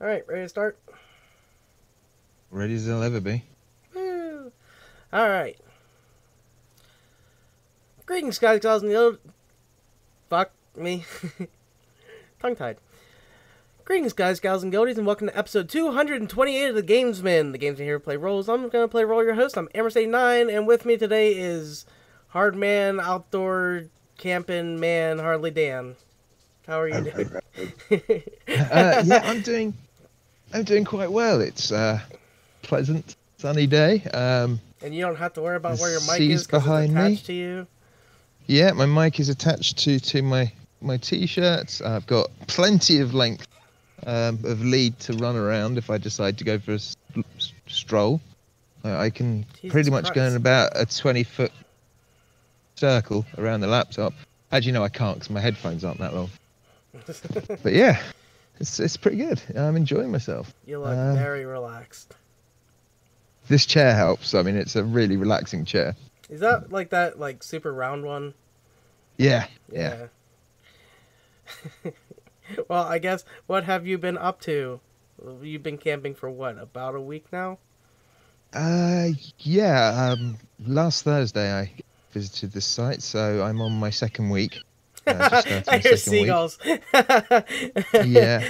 Alright, ready to start? Ready as they'll ever be. Woo! Alright. Greetings, guys, gals, and the Fuck me. Tongue-tied. Greetings, guys, gals, and goaties, and welcome to episode 228 of the Gamesmen. The Gamesmen here to play roles. I'm going to play role your host. I'm Amherst89, and with me today is Hardman, Outdoor, Camping Man, Hardly Dan. How are you doing? Yeah, I'm doing quite well. It's pleasant, sunny day. And you don't have to worry about where your mic seas is because it's behind attached me. to you. Yeah, my mic is attached to my t-shirts. I've got plenty of length of lead to run around if I decide to go for a stroll. I can Jesus pretty much go in Christ. about a 20-foot circle around the laptop. Actually, no, I can't because my headphones aren't that long. But yeah, it's pretty good. I'm enjoying myself. You look very relaxed. This chair helps. I mean, it's a really relaxing chair. Is that that super round one? Yeah. Well, I guess, what have you been up to? You've been camping for what, about a week now? Yeah. Last Thursday I visited the site, so I'm on my second week. Just starting I the hear second week. seagulls. Yeah.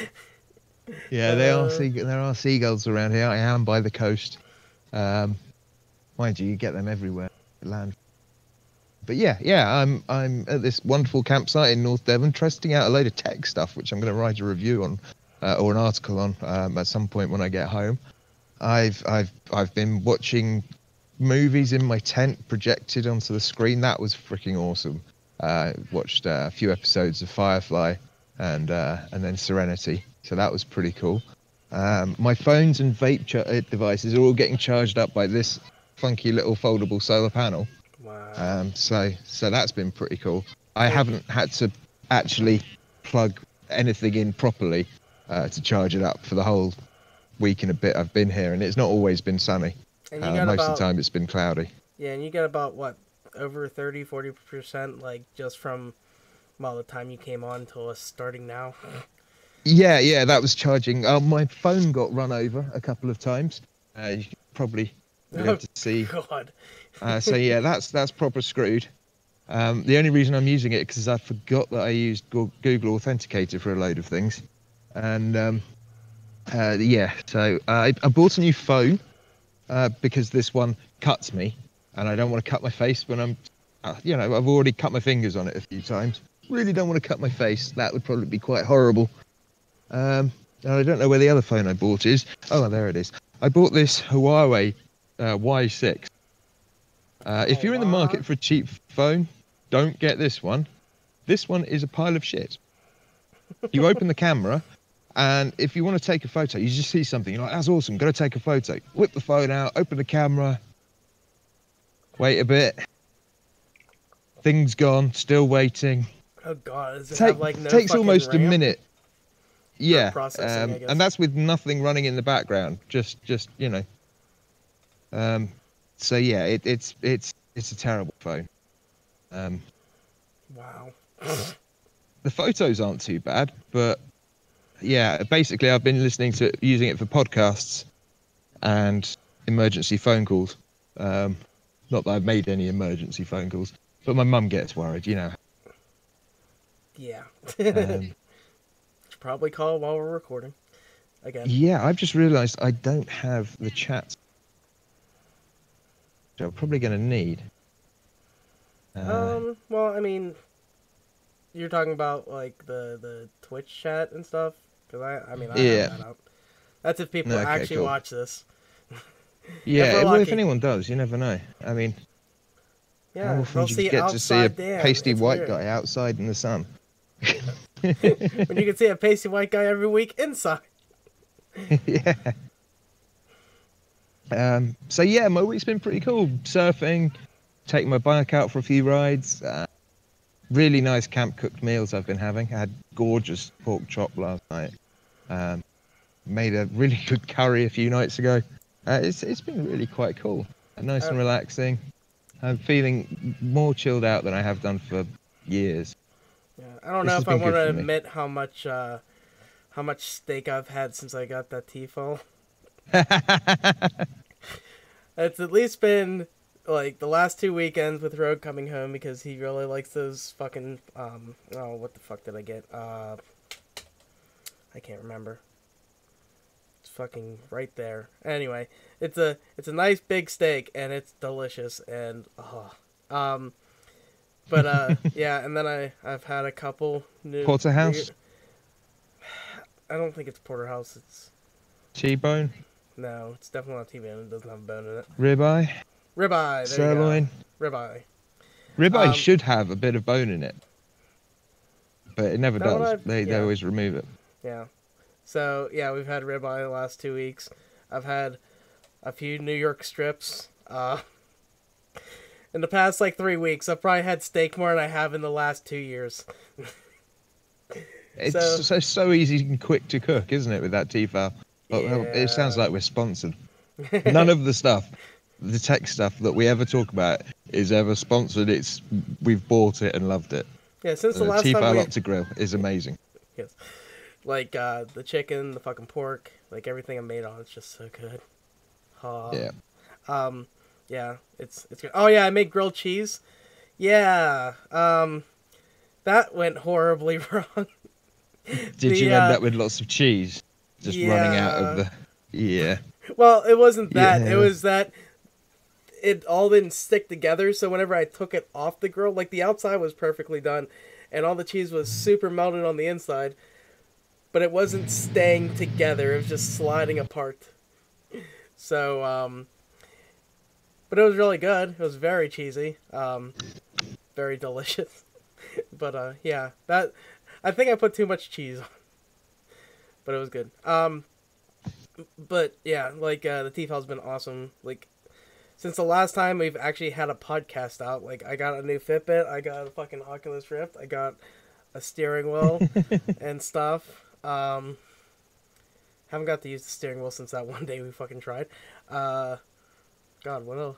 Yeah, there are seagulls around here. I am by the coast. Mind you get them everywhere. Land. But yeah, I'm at this wonderful campsite in North Devon, testing out a load of tech stuff, which I'm going to write a review on, or an article on, at some point when I get home. I've been watching movies in my tent projected onto the screen. That was freaking awesome. Watched a few episodes of Firefly, and then Serenity. So that was pretty cool. My phones and vape devices are all getting charged up by this funky little foldable solar panel. Wow. So that's been pretty cool. I haven't had to actually plug anything in properly to charge it up for the whole week and a bit I've been here, and it's not always been sunny. And you got most of the time it's been cloudy. Yeah, and you got about, what, over 30-40%, just from, well, the time you came on till us starting now? Yeah, that was charging. My phone got run over a couple of times. You can probably be able to see. God. So yeah, that's proper screwed. The only reason I'm using it because I forgot that I used Google Authenticator for a load of things, and yeah. So I bought a new phone because this one cuts me, and I don't want to cut my face when I'm, I've already cut my fingers on it a few times. Really don't want to cut my face. That would probably be quite horrible. And I don't know where the other phone I bought is. Oh, there it is. I bought this Huawei Y6. If you're in the market for a cheap phone, don't get this one. This one is a pile of shit. You open the camera, and if you want to take a photo, you just see something. You're like, that's awesome, gotta take a photo. Whip the phone out, open the camera, wait a bit. Thing's gone, still waiting. Oh, God. Does it have, no takes fucking almost RAM? a minute. Yeah, Processing, I guess. and that's with nothing running in the background. Just So yeah, it's a terrible phone. Wow. The photos aren't too bad, but yeah, basically I've been using it for podcasts and emergency phone calls. Not that I've made any emergency phone calls, but my mum gets worried, Yeah. Should probably call while we're recording. Again. Yeah, I've just realised I don't have the chat. Which I'm probably going to need. Well, I mean, you're talking about the Twitch chat and stuff, because I have that up. That's if people actually watch this. Yeah, well, if anyone does, you never know. I mean, yeah, how often do you get to see a pasty white guy outside in the sun? When you can see a pasty white guy every week inside. Yeah. So yeah, my week's been pretty cool. Surfing, taking my bike out for a few rides. Really nice camp cooked meals I've been having. I had gorgeous pork chop last night. Made a really good curry a few nights ago. It's been really quite cool. Nice and relaxing. I'm feeling more chilled out than I have done for years. Yeah, I don't know if I want to admit how how much steak I've had since I got that T-fal. It's at least been like the last 2 weekends with Rogue coming home because he really likes those fucking oh, what the fuck did I get? I can't remember. It's fucking right there. Anyway, it's a nice big steak and it's delicious and yeah, and then I've had a couple new Porterhouse? I don't think it's porterhouse. It's T-bone? no, it's definitely not T-bone. It doesn't have a bone in it. Ribeye? Ribeye. There Sirloin? you go. Ribeye. Ribeye should have a bit of bone in it, but it never That one does. They always remove it. Yeah. So yeah, we've had ribeye the last 2 weeks. I've had a few New York strips. In the past like 3 weeks, I've probably had steak more than I have in the last 2 years. It's so easy and quick to cook, isn't it, with that T-fal? But Yeah. it sounds like we're sponsored. None of the stuff, the tech stuff that we ever talk about is ever sponsored. We've bought it and loved it. Yeah, since the last T-fal time we... Opti-Grill is amazing. Yes. Like the chicken, the fucking pork, like everything I made on it's just so good. Yeah. Yeah, it's good. Oh yeah, I made grilled cheese. Yeah. That went horribly wrong. Did you end up with lots of cheese just running out of the... Yeah. Well, it wasn't that. Yeah. It was that it all didn't stick together, so whenever I took it off the grill, like the outside was perfectly done, and all the cheese was super melted on the inside, but it wasn't staying together. It was just sliding apart. So, but it was really good. It was very cheesy. Very delicious. But, yeah, that... I think I put too much cheese on. But it was good. But, yeah, like, the T-fal's been awesome. Like, since the last time we've actually had a podcast out, like, I got a new Fitbit, I got a fucking Oculus Rift, I got a steering wheel and stuff. Haven't got to use the steering wheel since that one day we fucking tried. God, what else?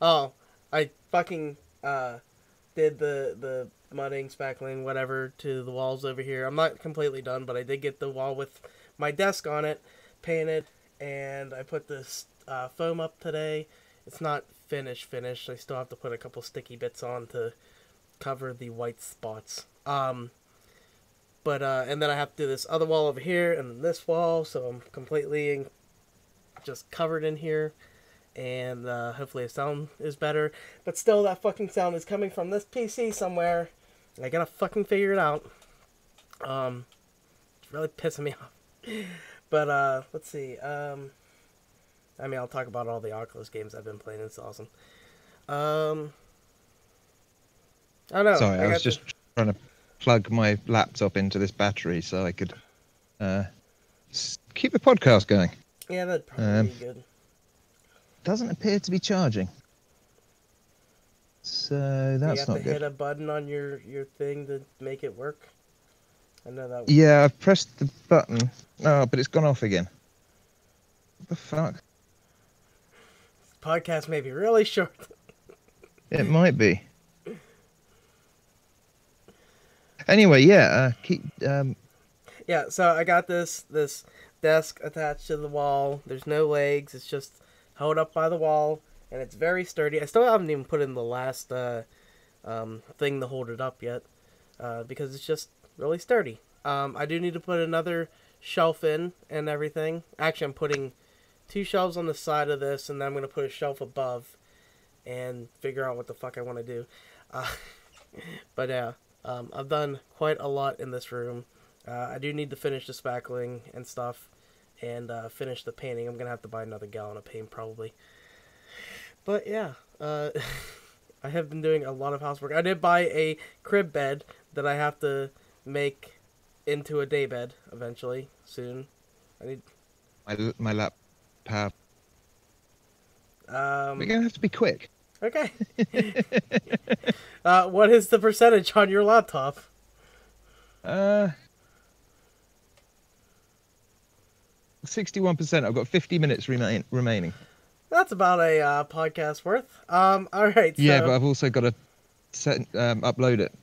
Oh, I fucking, did the mudding, spackling, whatever, to the walls over here. I'm not completely done, but I did get the wall with my desk on it, painted, and I put this foam up today. It's not finished. I still have to put a couple sticky bits on to cover the white spots. But and then I have to do this other wall over here, and then this wall, so I'm completely just covered in here. And hopefully the sound is better. But still, that fucking sound is coming from this PC somewhere. I gotta fucking figure it out. It's really pissing me off. But, let's see. I mean, I'll talk about all the Oculus games I've been playing. It's awesome. I don't know. Sorry, I was just trying to plug my laptop into this battery so I could keep the podcast going. Yeah, that'd probably be good. Doesn't appear to be charging. So that's not good. You have to hit a button on your thing to make it work. I know that. Yeah, I've pressed the button. Oh, but it's gone off again. What the fuck? This podcast may be really short. It might be. Anyway, yeah. Yeah, so I got this desk attached to the wall. There's no legs. It's just held up by the wall, and it's very sturdy. I still haven't even put in the last thing to hold it up yet, because it's just really sturdy. I do need to put another shelf in and everything. Actually, I'm putting 2 shelves on the side of this, and then I'm going to put a shelf above and figure out what the fuck I want to do. But yeah, I've done quite a lot in this room. I do need to finish the spackling and stuff, and finish the painting. I'm going to have to buy another gallon of paint probably. But yeah, I have been doing a lot of housework. I did buy a crib bed that I have to make into a day bed eventually, soon. I need... My laptop. We're going to have to be quick. Okay. What is the percentage on your laptop? 61%. I've got 50 minutes remaining. That's about a podcast worth. All right. So... Yeah, but I've also got to upload it.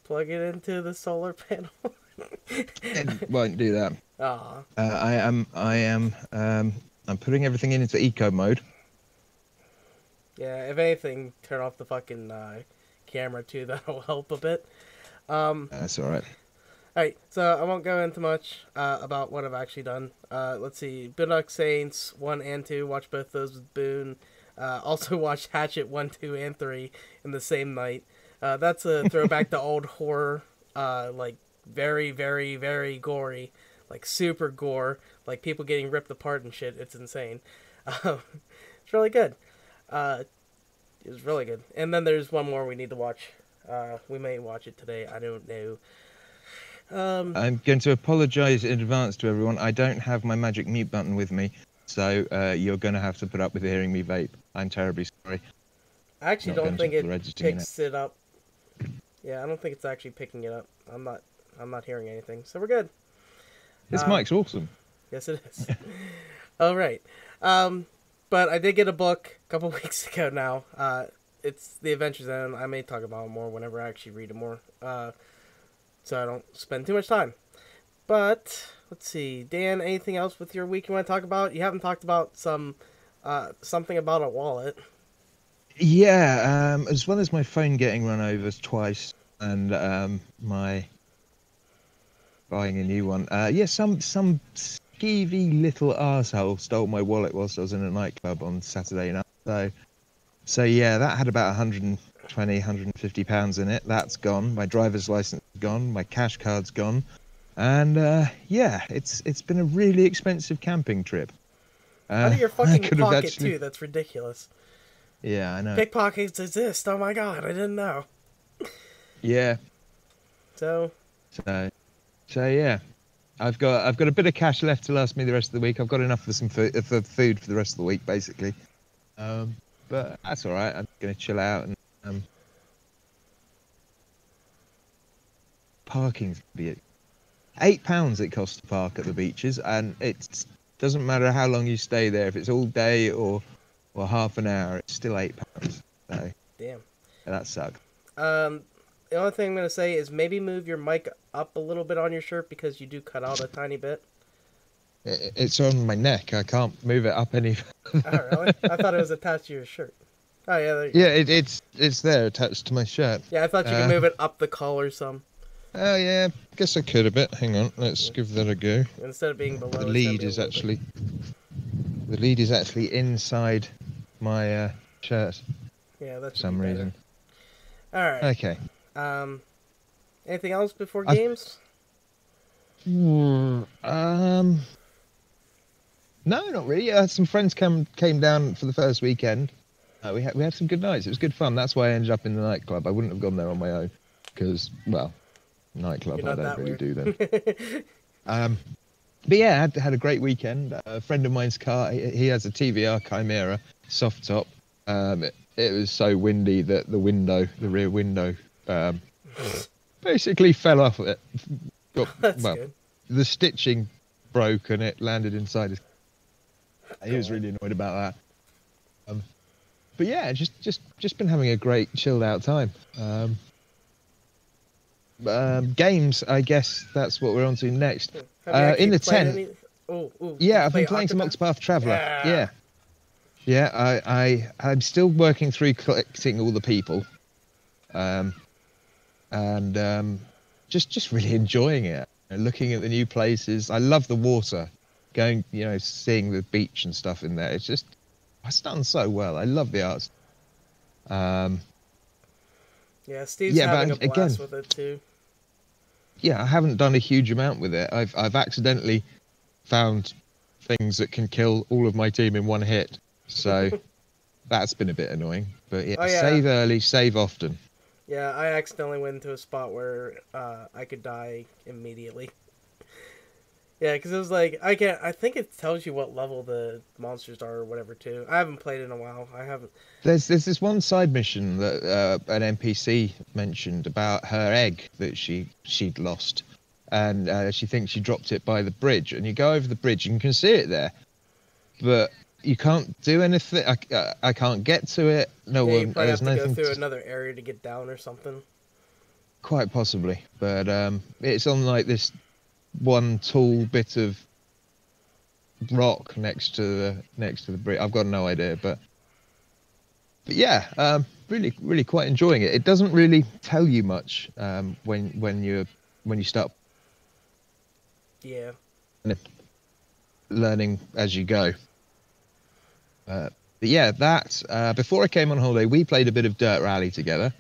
Plug it into the solar panel. It won't do that. Aw. I'm putting everything into eco mode. Yeah, if anything, turn off the fucking camera too. That'll help a bit. That's all right. Alright, so I won't go into much about what I've actually done. Let's see. Boondock Saints 1 and 2. Watch both those with Boone. Also watch Hatchet 1, 2, and 3 in the same night. That's a throwback to old horror. Like, very, very, very gory. Like, super gore. Like, people getting ripped apart and shit. It's insane. It's really good. It was really good. And then there's one more we need to watch. We may watch it today. I don't know. I'm going to apologise in advance to everyone. I don't have my magic mute button with me, so you're going to have to put up with hearing me vape. I'm terribly sorry. I actually Not don't think it registering picks it up. Yeah, I don't think it's actually picking it up. I'm not hearing anything, so we're good. This mic's awesome. Yes, it is. All right. But I did get a book a couple weeks ago now. It's The Adventures End. I may talk about it more whenever I actually read it more. So I don't spend too much time. But let's see, Dan. Anything else with your week you want to talk about? You haven't talked about something about a wallet. Yeah, as well as my phone getting run over twice and my buying a new one. Yeah, some skeevy little arsehole stole my wallet whilst I was in a nightclub on Saturday night. So yeah, that had about 120, 150 pounds in it. That's gone. My driver's license is gone. My cash card's gone. And yeah, it's been a really expensive camping trip. Out of your fucking pocket too. That's ridiculous. Yeah, I know. Pickpockets exist. Oh my god, I didn't know. Yeah. So yeah, I've got a bit of cash left to last me the rest of the week. I've got enough for some food for the rest of the week, basically. But that's all right. I'm gonna chill out and parking's be it. £8 it costs to park at the beaches, and it doesn't matter how long you stay there. If it's all day or half an hour, it's still £8. So damn, that sucks. The only thing I'm gonna say is maybe move your mic up a little bit on your shirt because you do cut out a tiny bit. It's on my neck. I can't move it up any. Oh really? I thought it was attached to your shirt. Oh yeah. There you yeah, go. it's there attached to my shirt. Yeah, I thought you could move it up the collar some. Oh yeah, guess I could a bit. Hang on, let's give that a go. Instead of being below. The lead is actually inside my shirt. Yeah, that's for some reason. All right. Okay. Anything else before games? No, not really. Some friends came down for the first weekend. We had some good nights. It was good fun. That's why I ended up in the nightclub. I wouldn't have gone there on my own because, well, nightclub I don't really do them. But yeah, I had a great weekend. A friend of mine's car, he has a TVR Chimera soft top. It was so windy that the rear window, basically fell off it. That's good. The stitching broke and it landed inside his. He was really annoyed about that. But yeah, just been having a great chilled out time. Games, I guess that's what we're on to next. In the tent. Yeah, I've been playing some Octopath Traveler. Yeah, I'm still working through collecting all the people, and just really enjoying it. Looking at the new places. I love the water, going, seeing the beach and stuff in there. It's done so well. I love the arts. Yeah, Steve's having a blast with it too. Yeah, I haven't done a huge amount with it. I've accidentally found things that can kill all of my team in one hit. So that's been a bit annoying. But yeah, save early, save often. Yeah, I accidentally went into a spot where I could die immediately. Yeah, because it was like, I think it tells you what level the monsters are or whatever, too. I haven't played in a while. I haven't. There's this one side mission that an NPC mentioned about her egg that she'd lost. And she thinks she dropped it by the bridge. And you go over the bridge and you can see it there. But you can't do anything. I can't get to it. No one. You probably have to go through another area to get down or something. quite possibly, but it's on like this one tall bit of rock next to the bridge. I've got no idea, but yeah, really quite enjoying it. It doesn't really tell you much when you start Yeah. learning as you go. But yeah, that before I came on holiday, we played a bit of Dirt Rally together.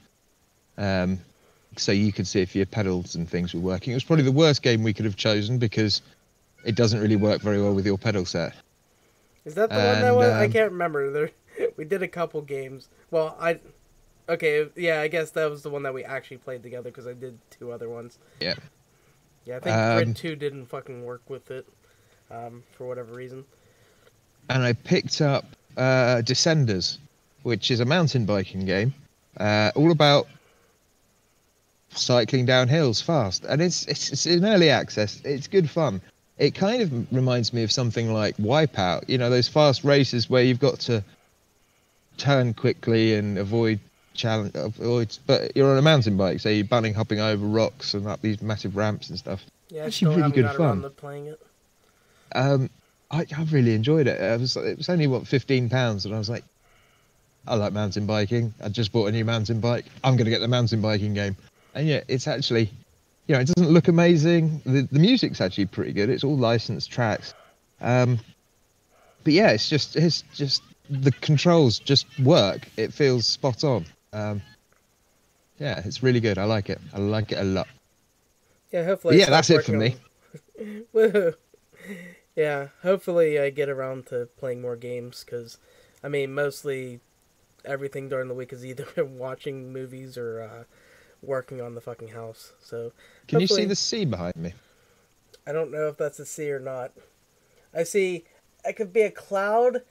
So you could see if your pedals and things were working. It was probably the worst game we could have chosen because it doesn't really work very well with your pedal set. Is that the one that was? I can't remember. We did a couple games. Well, okay, yeah, I guess that was the one that we actually played together because I did 2 other ones. Yeah. Yeah, I think Grid 2 didn't fucking work with it for whatever reason. And I picked up Descenders, which is a mountain biking game, all about cycling down hills fast, and it's in early access. It's good fun. It kind of reminds me of something like Wipeout, you know, those fast races where you've got to turn quickly and avoid, but you're on a mountain bike, so you're bunny hopping over rocks and up these massive ramps and stuff. Yeah, I still haven't got around to playing it. I really enjoyed it. It was only £15, and I was like, I like mountain biking. I just bought a new mountain bike. I'm going to get the mountain biking game. And yeah, it's actually, you know, it doesn't look amazing. The music's actually pretty good. It's all licensed tracks. But yeah, it's just the controls just work. It feels spot on. Yeah, it's really good. I like it. I like it a lot. Yeah, hopefully. But yeah, that's it for me. Woohoo! Yeah, hopefully I get around to playing more games because, I mean, mostly everything during the week is either watching movies or working on the fucking house. So can you see the sea behind me? I don't know if that's a sea or not. I see. It could be a cloud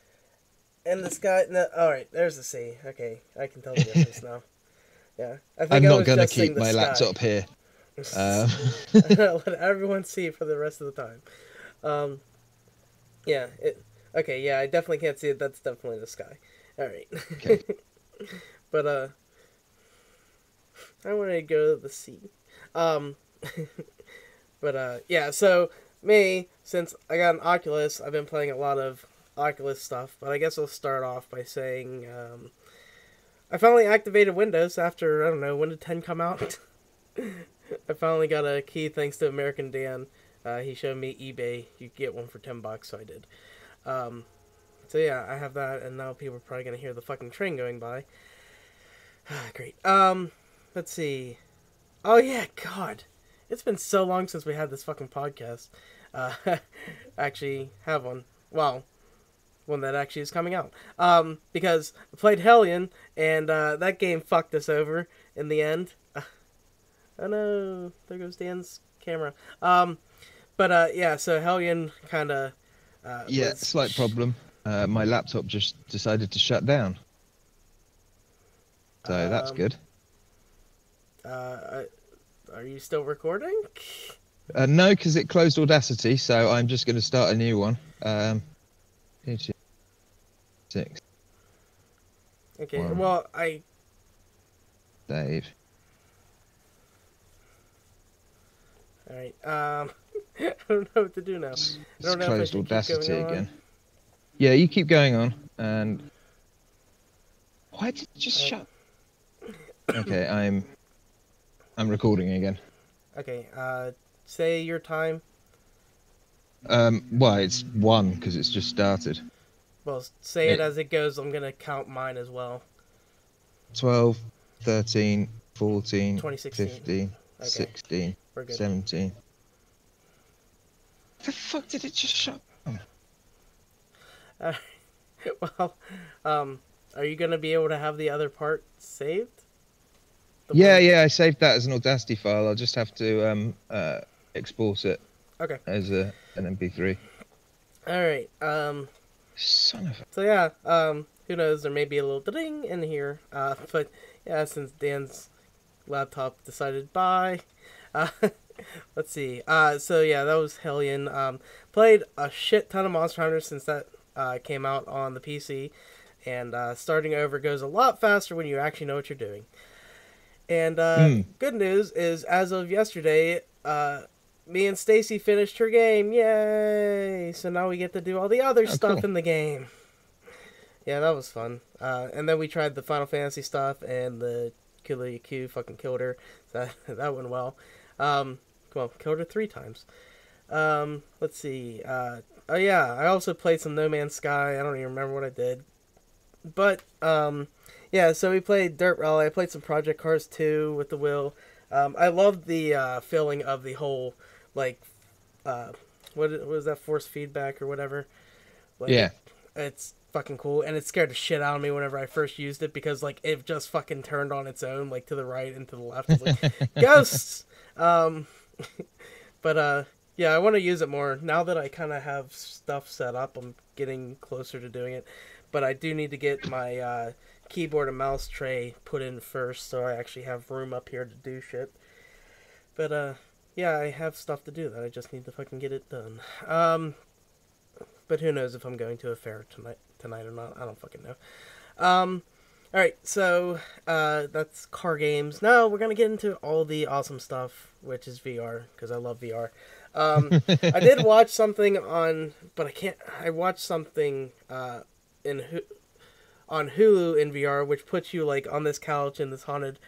in the sky. No, all right, there's the sea. Okay, I can tell the difference now. Yeah, I think I'm not going to keep my laptop here. Let everyone see for the rest of the time. Yeah. Okay. Yeah, I definitely can't see it. That's definitely the sky. All right. Okay. But I want to go to the sea. But yeah. So me, since I got an Oculus, I've been playing a lot of Oculus stuff. But I guess I'll start off by saying I finally activated Windows after, I don't know, when did 10 come out? I finally got a key thanks to American Dan. He showed me eBay. You could get one for $10, so I did. So yeah, I have that, and now people are probably gonna hear the fucking train going by. Great. Let's see. Oh yeah, God, it's been so long since we had this fucking podcast. Actually, have one. Well, one that actually is coming out. Because I played Hellion, and that game fucked us over in the end. Oh no, there goes Dan's camera. But yeah, so Hellion kind of... yeah, slight problem. My laptop just decided to shut down. So that's good. Are you still recording? No, because it closed Audacity, so I'm just going to start a new one. 6. Okay, well, Save. Alright, I don't know what to do now. I don't know closed if I should Audacity keep going again. Yeah, you keep going on, and... Why did it just shut? Okay, I'm recording again. Okay, say your time. Well, it's 1, because it's just started. Well, say it as it goes. I'm going to count mine as well. 12, 13, 14, 2016. 15, Okay. 16, 17. The fuck did it just shut? Well, are you going to be able to have the other part saved? Yeah, I saved that as an Audacity file. I'll just have to export it. Okay. As an MP3. All right. Son of a... So yeah, who knows? There may be a little ding in here. But yeah, since Dan's laptop decided bye. Let's see. So yeah, that was Hellion. Played a shit ton of Monster Hunter since that came out on the PC, and starting over goes a lot faster when you actually know what you're doing. And Mm. good news is, as of yesterday, me and Stacy finished her game. Yay! So now we get to do all the other Oh, stuff cool. in the game. Yeah, that was fun. And then we tried the Final Fantasy stuff, and the Killer Q fucking killed her. So that went well. Well, killed her 3 times. Let's see. Oh yeah, I also played some No Man's Sky. I don't even remember what I did. But, yeah, so we played Dirt Rally. I played some Project Cars 2 with the Will. I loved the feeling of the whole, like, what was that, force feedback or whatever? Like, Yeah. it's fucking cool, and it scared the shit out of me whenever I first used it, because, like, it just fucking turned on its own, like, to the right and to the left. It's like, ghosts! Um, but, yeah, I want to use it more. Now that I kind of have stuff set up, I'm getting closer to doing it. But I do need to get my keyboard and mouse tray put in first, so I actually have room up here to do shit. But, yeah, I have stuff to do that. I just need to fucking get it done. But who knows if I'm going to a fair tonight or not. I don't fucking know. Alright, so that's car games. Now we're going to get into all the awesome stuff, which is VR, because I love VR. I did watch something on, but I can't. I watched something on Hulu in VR, which puts you like on this couch in this haunted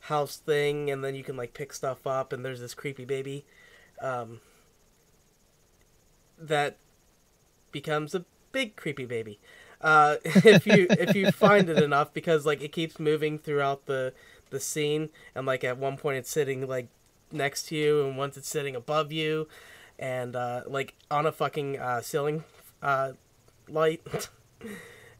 house thing, and then you can like pick stuff up, and there's this creepy baby, that becomes a big creepy baby. If you find it enough, because like it keeps moving throughout the scene, and like at one point it's sitting like next to you, and once it's sitting above you, and like on a fucking ceiling light.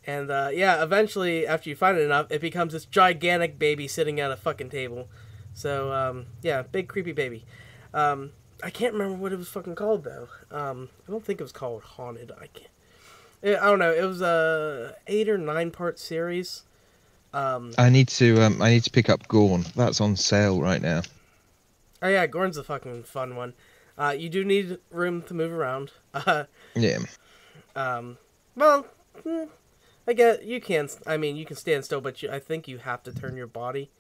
And yeah, eventually after you find it enough, it becomes this gigantic baby sitting at a fucking table. So yeah, big creepy baby. I can't remember what it was fucking called though. I don't think it was called Haunted. I don't know. It was a 8 or 9 part series. I need to pick up Gorn. That's on sale right now. Oh yeah, Gorn's a fucking fun one. You do need room to move around. Yeah. Well, I guess you can. I mean, you can stand still, but I think you have to turn your body.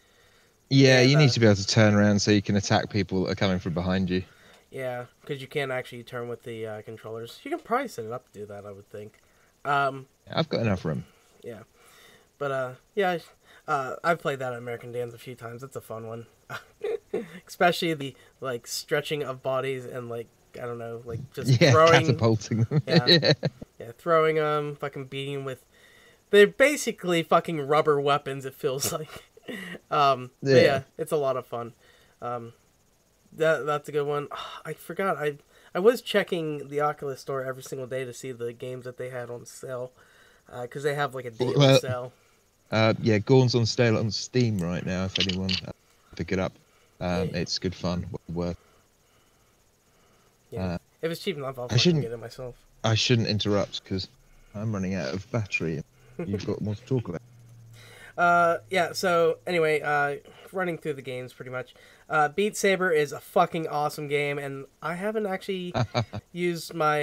Yeah, And, you need to be able to turn around so you can attack people that are coming from behind you. Yeah, because you can't actually turn with the controllers. You can probably set it up to do that, I would think. I've got enough room. Yeah, but yeah, I've played that at American Dance a few times. It's a fun one, especially the like stretching of bodies and like I don't know, like just throwing, catapulting them. Yeah, yeah, throwing them, fucking beating them with. They're basically fucking rubber weapons. It feels like. But yeah, it's a lot of fun. That's a good one. I forgot. I was checking the Oculus store every single day to see the games that they had on sale, because they have like a daily sale. Yeah, Gorn's on sale on Steam right now. If anyone pick it up, it's good fun. Worth. Yeah, if it's cheap enough, I'll fucking get it myself. I shouldn't interrupt because I'm running out of battery. You've got more to talk about. Yeah. So anyway, running through the games pretty much. Beat Saber is a fucking awesome game, and I haven't actually used my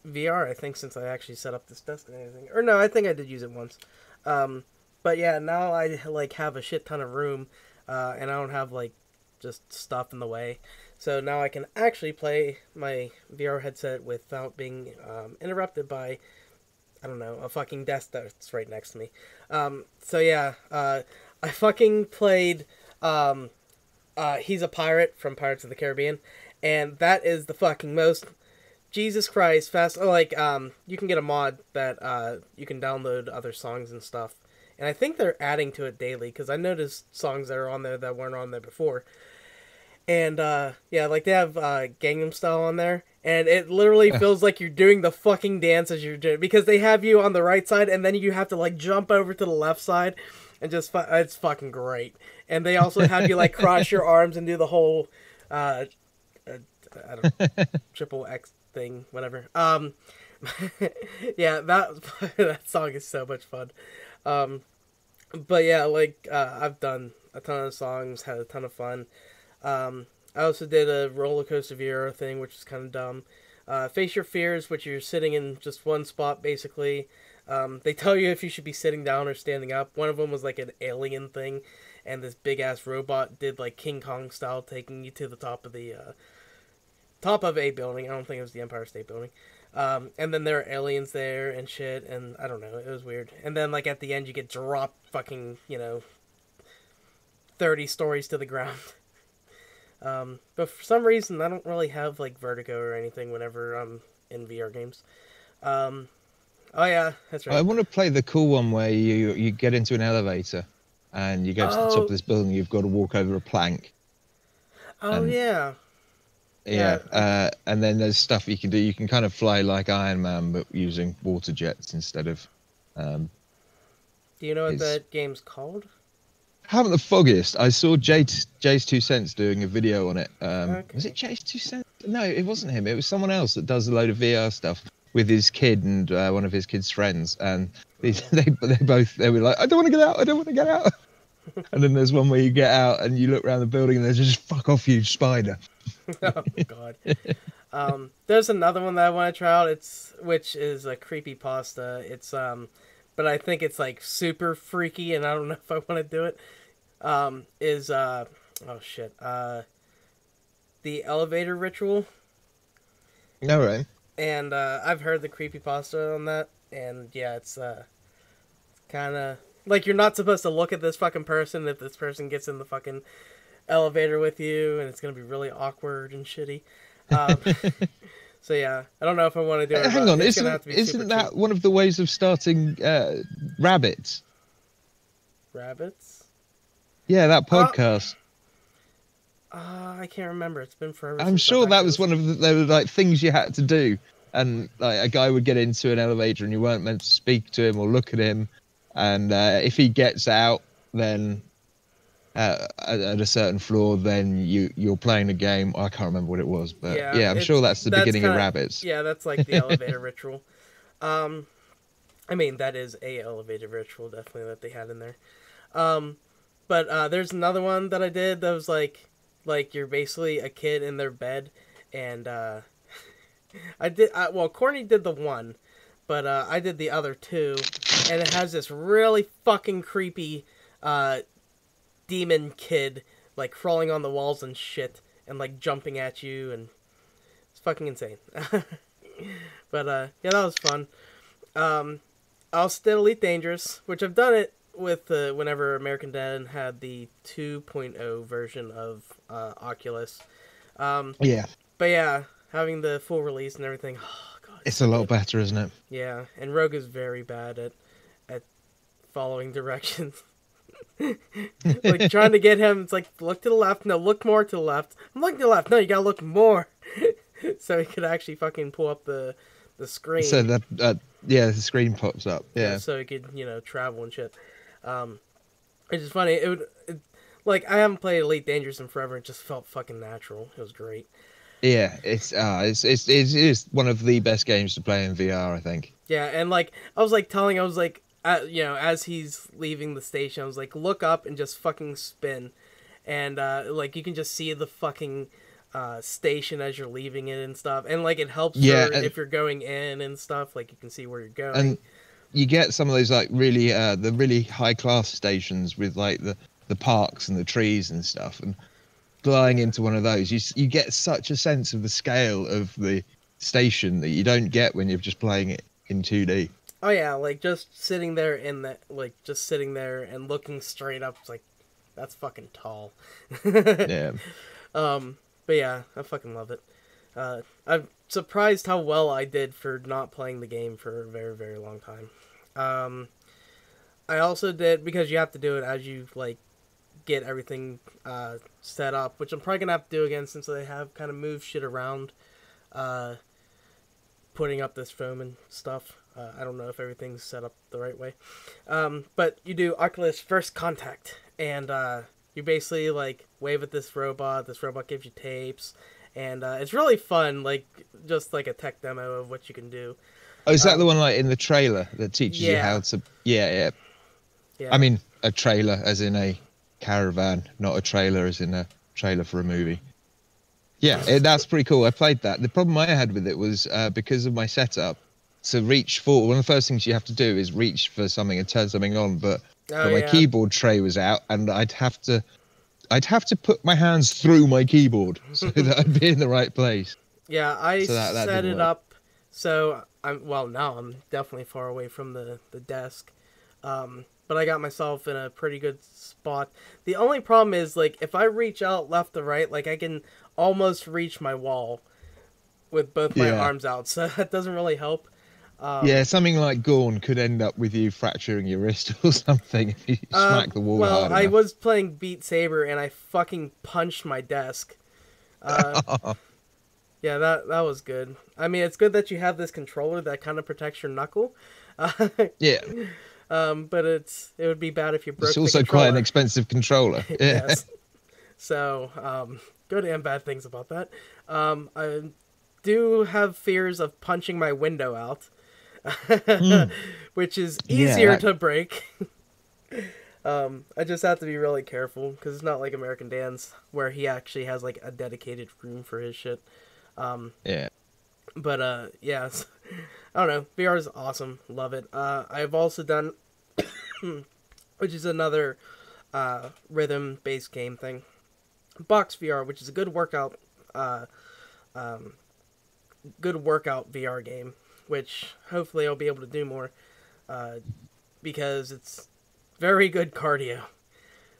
VR. I think since I actually set up this desk and everything, or no, I think I did use it once. But yeah, now I like have a shit ton of room, and I don't have like just stuff in the way. So now I can actually play my VR headset without being interrupted by, I don't know, a fucking desk that's right next to me. So yeah, I fucking played He's a Pirate from Pirates of the Caribbean, and that is the fucking most Jesus Christ fast. Like you can get a mod that you can download other songs and stuff, and I think they're adding to it daily because I noticed songs that are on there that weren't on there before. And yeah, like they have Gangnam Style on there, and it literally feels like you're doing the fucking dance as you're doing, because they have you on the right side and then you have to like jump over to the left side, and just it's fucking great. And they also have you like cross your arms and do the whole I don't triple X thing, whatever. Yeah, that song is so much fun. But yeah, like I've done a ton of songs, had a ton of fun. I also did a roller coaster VR thing, which is kind of dumb. Face Your Fears, which you're sitting in just one spot, basically. They tell you if you should be sitting down or standing up. One of them was like an alien thing, and this big ass robot did like King Kong style, taking you to the top of the top of a building. I don't think it was the Empire State Building. And then there are aliens there and shit, and I don't know, it was weird. And then like at the end, you get dropped fucking 30 stories to the ground. But for some reason, I don't really have like vertigo or anything whenever I'm in VR games. Oh yeah, that's right. I want to play the cool one where you get into an elevator and you go to the top of this building. You've got to walk over a plank. Oh yeah. Yeah, and then there's stuff you can do. You can kind of fly like Iron Man, but using water jets instead of. Do you know what that game's called? Haven't the foggiest. I saw Jay's 2 Cents doing a video on it. Okay. Was it Jay's 2 Cents? No, it wasn't him. It was someone else that does a load of VR stuff with his kid and one of his kid's friends. And they were like, I don't want to get out. I don't want to get out. And then there's one where you get out and you look around the building and there's just fuck off, you spider. Oh god. There's another one that I want to try out. Which is a creepypasta. It's but I think it's like super freaky, and I don't know if I want to do it. The elevator ritual. No, right. And I've heard the creepypasta on that, and yeah, it's kind of like you're not supposed to look at this fucking person if this person gets in the fucking elevator with you, and it's gonna be really awkward and shitty. So yeah, I don't know if I want to do it. Hang on, isn't that one of the ways of starting rabbits? Rabbits? Yeah, that podcast. I can't remember. It's been forever. I'm sure that was one of there were like things you had to do, and like a guy would get into an elevator and you weren't meant to speak to him or look at him, and if he gets out, then at a certain floor, then you're playing a game. I can't remember what it was, but yeah, I'm sure that's the beginning of Rabbits. Yeah, that's like the elevator ritual. I mean, that is a elevator ritual, definitely, that they had in there. But there's another one that I did that was like you're basically a kid in their bed, and Courtney did the one, but I did the other two, and it has this really fucking creepy demon kid like crawling on the walls and shit, and like jumping at you, and it's fucking insane. But yeah, that was fun. I also did Elite Dangerous, which I've done it with whenever American Dad had the 2.0 version of Oculus. Yeah. But yeah, having the full release and everything, oh god, it's a lot better, isn't it? Yeah, and Rogue is very bad at following directions. Like trying to get him, it's like look to the left, no, look more to the left. I'm looking to the left, no, you gotta look more. So he could actually fucking pull up the screen. So that the screen pops up. Yeah. So he could travel and shit. It's just funny. Like I haven't played Elite Dangerous in forever. It just felt fucking natural. It was great. Yeah, it is one of the best games to play in VR, I think. Yeah, and like I was like as he's leaving the station, I was like, look up and just fucking spin, and like you can just see the fucking station as you're leaving it and stuff, and like it helps if you're going in and stuff, like you can see where you're going. And you get some of those like really the really high class stations with like the parks and the trees and stuff, and flying into one of those, you get such a sense of the scale of the station that you don't get when you're just playing it in 2D. Oh yeah, like just sitting there and looking straight up, it's like that's fucking tall. Yeah. But yeah, I fucking love it. I'm surprised how well I did for not playing the game for a very, very long time. I also did, because you have to do it as you like get everything set up, which I'm probably gonna have to do again since they have kind of moved shit around, putting up this foam and stuff. I don't know if everything's set up the right way. But you do Oculus First Contact, and you basically like wave at this robot. This robot gives you tapes, and it's really fun, like just like a tech demo of what you can do. Oh, is that the one like in the trailer that teaches you how to? Yeah. I mean, a trailer as in a caravan, not a trailer as in a trailer for a movie. Yeah, that's pretty cool. I played that. The problem I had with it was because of my setup. To reach for one of the first things you have to do is reach for something and turn something on, but Oh but my yeah. keyboard tray was out, and I'd have to put my hands through my keyboard so that I'd be in the right place. Yeah, I So that set didn't it work. up so now I'm definitely far away from the desk. But I got myself in a pretty good spot. The only problem is like if I reach out left to right, like I can almost reach my wall with both my Yeah. arms out, so that doesn't really help. Yeah, something like Gorn could end up with you fracturing your wrist or something if you smack the wall Well, hard I enough. was playing Beat Saber and I fucking punched my desk. Uh, yeah, that was good. I mean, it's good that you have this controller that kind of protects your knuckle. Uh, Yeah, but it would be bad if you it's broke the also quite an controller. expensive controller. Yeah. Yes. So, good and bad things about that. I do have fears of punching my window out, Hmm. which is Yeah, easier to break. I just have to be really careful because it's not like American Dance where he actually has like a dedicated room for his shit. yeah. But yeah, I don't know. VR is awesome, love it. I've also done, which is another rhythm based game thing. Box VR, which is a uh, um, good workout VR game, which hopefully I'll be able to do more, uh, because it's very good cardio.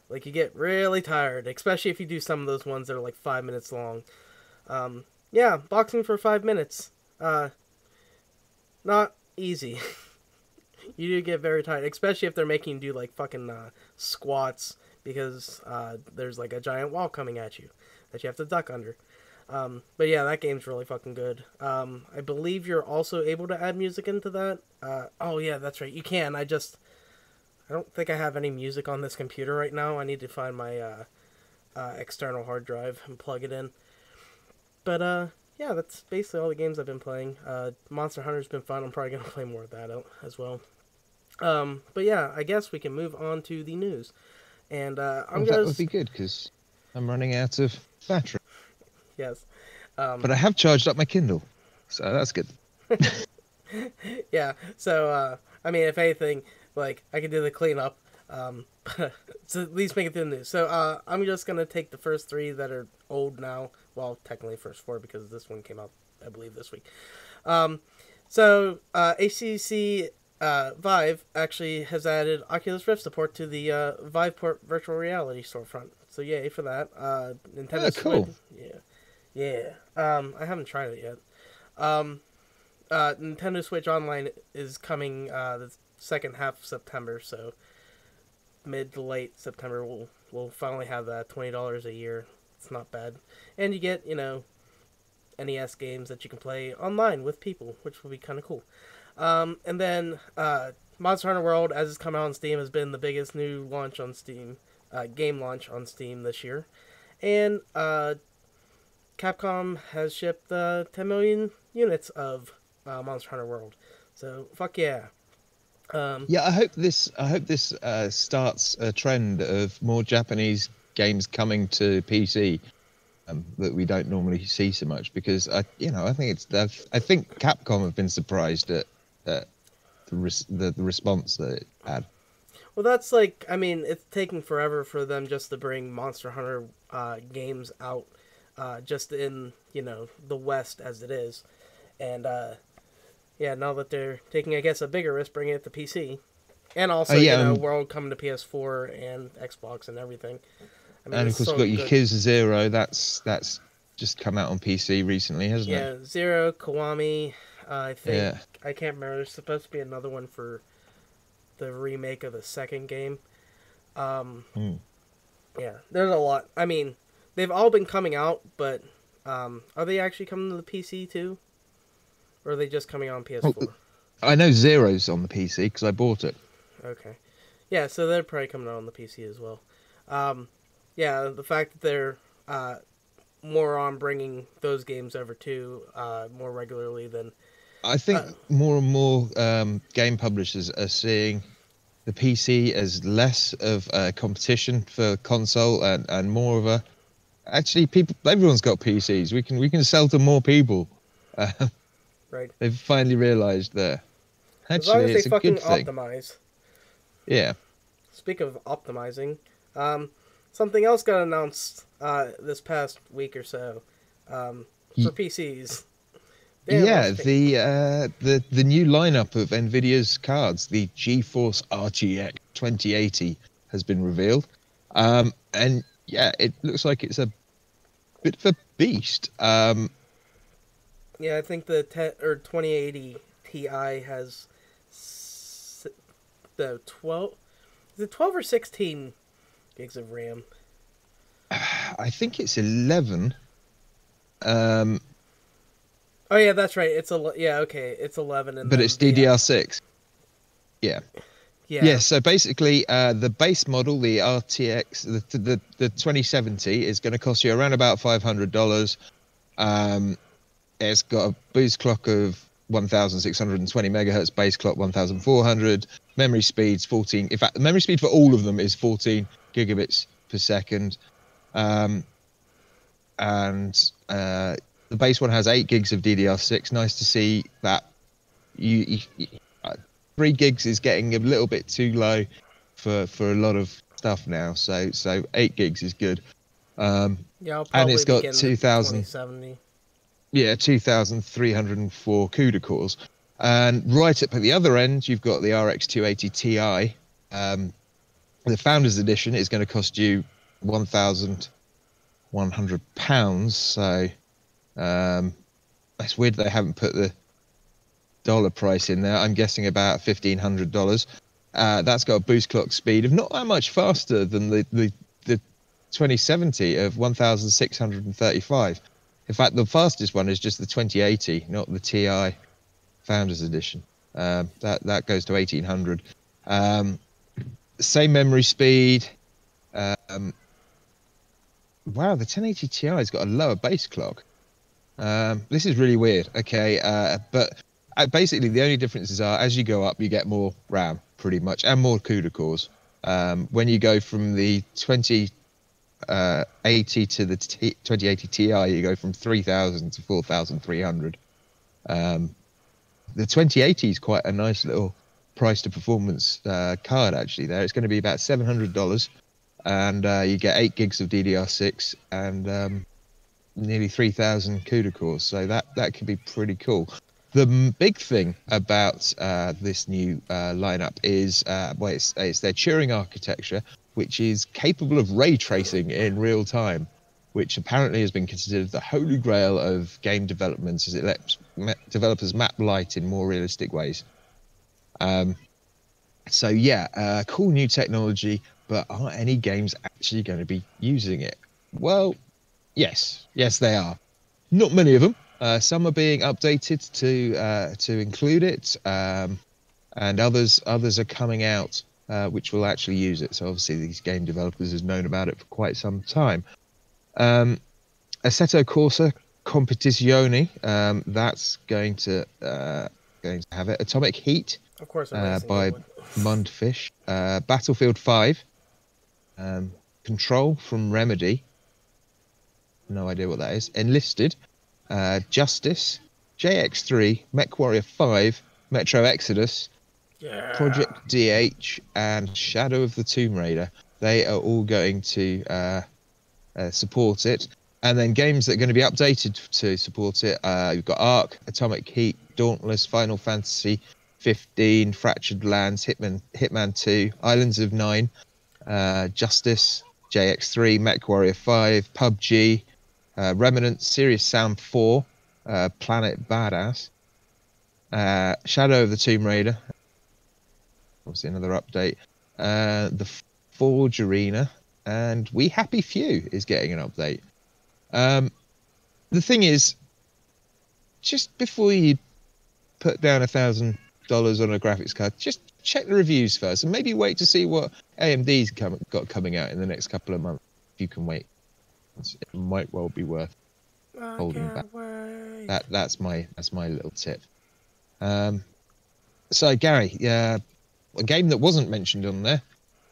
Like you get really tired, especially if you do some of those ones that are like 5 minutes long. Yeah, boxing for 5 minutes. Not easy. You do get very tired, especially if they're making you do like fucking squats because there's like a giant wall coming at you that you have to duck under. But yeah, that game's really fucking good. I believe you're also able to add music into that. Oh yeah, that's right. You can. I don't think I have any music on this computer right now. I need to find my external hard drive and plug it in. But yeah, that's basically all the games I've been playing. Monster Hunter's been fun. I'm probably gonna play more of that as well. But yeah, I guess we can move on to the news. And Well, I'm that would just be good because I'm running out of battery. yes, But I have charged up my Kindle, so that's good. yeah. So I mean, if anything, like I could do the cleanup. So at least make it through the news. So I'm just gonna take the first three that are old now. Well, technically first four because this one came out, I believe, this week. So HTC Vive actually has added Oculus Rift support to the Viveport virtual reality storefront. So yay for that. Nintendo Oh, Switch. cool. Yeah. I haven't tried it yet. Nintendo Switch Online is coming the second half of September, so mid to late September we'll finally have that $20 a year. It's not bad, and you get NES games that you can play online with people, which will be kind of cool. And then Monster Hunter World, as it's come out on Steam, has been the biggest new launch on Steam, game launch on Steam this year, and Capcom has shipped 10 million units of Monster Hunter World. So fuck yeah. Yeah, I hope this starts a trend of more Japanese games coming to PC that we don't normally see so much because I think Capcom have been surprised at the response that it had. Well, that's like, I mean, it's taking forever for them just to bring Monster Hunter games out, just in the West as it is, and yeah, now that they're taking, I guess, a bigger risk bringing it to PC, and also Yeah, World coming to PS4 and Xbox and everything. I mean, and of it's course so you've got good. Yakuza Zero. That's just come out on PC recently, hasn't it? Yeah, Zero, Kiwami, I think. Yeah. I can't remember. There's supposed to be another one for the remake of the second game. Um, Mm. yeah, there's a lot. I mean, they've all been coming out, but are they actually coming to the PC too? Or are they just coming out on Oh, PS4? I know Zero's on the PC because I bought it. Okay. Yeah, so they're probably coming out on the PC as well. Yeah, the fact that they're more on bringing those games over too more regularly than I think more and more game publishers are seeing the PC as less of a competition for console and more of a actually everyone's got PCs. We can sell to more people. Uh, right. they've finally realised that As long actually as they it's a fucking good thing. optimize. Yeah. speak of optimizing, something else got announced this past week or so for PCs. Dan, Yeah, what's the new lineup of Nvidia's cards, the GeForce RTX 2080, has been revealed, and yeah, it looks like it's a bit of a beast. Yeah, I think the 2080 Ti has the 12. Is it 12 or 16 gigs of RAM? I think it's 11. Um, Oh yeah, that's right. Yeah, okay. It's 11, and but then it's DDR6. Yeah. Yeah, yeah, so basically, the base model, the RTX, the 2070, is going to cost you around about $500. Um, it's got a boost clock of 1,620 megahertz, base clock 1,400, memory speeds 14. In fact, the memory speed for all of them is 14 gigabits per second. Um, and the base one has 8 gigs of DDR6. Nice to see that. You 3 gigs is getting a little bit too low for a lot of stuff now. So 8 gigs is good. yeah. I'll And probably it's be got getting the 2,000, 2070. yeah, 2,304 CUDA cores. And right up at the other end, you've got the RX 280 Ti. The Founders Edition is going to cost you £1,100. So it's weird they haven't put the dollar price in there. I'm guessing about $1,500. That's got a boost clock speed of not that much faster than the 2070 of 1,635. In fact, the fastest one is just the 2080, not the Ti Founders Edition. That goes to 1,800. Same memory speed. Wow, the 1080 Ti has got a lower base clock. This is really weird. Okay, but basically the only differences are as you go up, you get more RAM, pretty much, and more CUDA cores. When you go from the 2080 to the 2080 Ti, you go from 3,000 to 4,300. The 2080 is quite a nice little price to performance card actually. There, it's going to be about $700, and you get 8 gigs of DDR6 and nearly 3,000 CUDA cores. So that could be pretty cool. The big thing about this new lineup is well, it's their Turing architecture, which is capable of ray tracing in real time, which apparently has been considered the holy grail of game development, as it lets developers map light in more realistic ways. So yeah, cool new technology, but are any games actually going to be using it? Well, yes, they are. Not many of them. Some are being updated to include it, and others are coming out which will actually use it. So obviously these game developers have known about it for quite some time. Assetto Corsa Competizione, that's going to have it. Atomic Heat Of course, a racing by game would. Mundfish. Battlefield 5. Control from Remedy. No idea what that is. Enlisted. Justice. JX3. MechWarrior 5. Metro Exodus. Yeah. Project DH. And Shadow of the Tomb Raider. They are all going to support it. And then games that are going to be updated to support it. You've got Ark, Atomic Heat, Dauntless, Final Fantasy 15, Fractured Lands, Hitman 2, Islands of Nine, Justice, JX3, MechWarrior 5, PUBG, Remnant, Serious Sam 4, Planet Badass, Shadow of the Tomb Raider, obviously another update, the Forge Arena, and We Happy Few is getting an update. The thing is, just before you put down $1,000 on a graphics card, just check the reviews first, and maybe wait to see what AMD's got coming out in the next couple of months. If you can wait, it might well be worth holding back. Wait. That's my little tip. So Gary, a game that wasn't mentioned on there,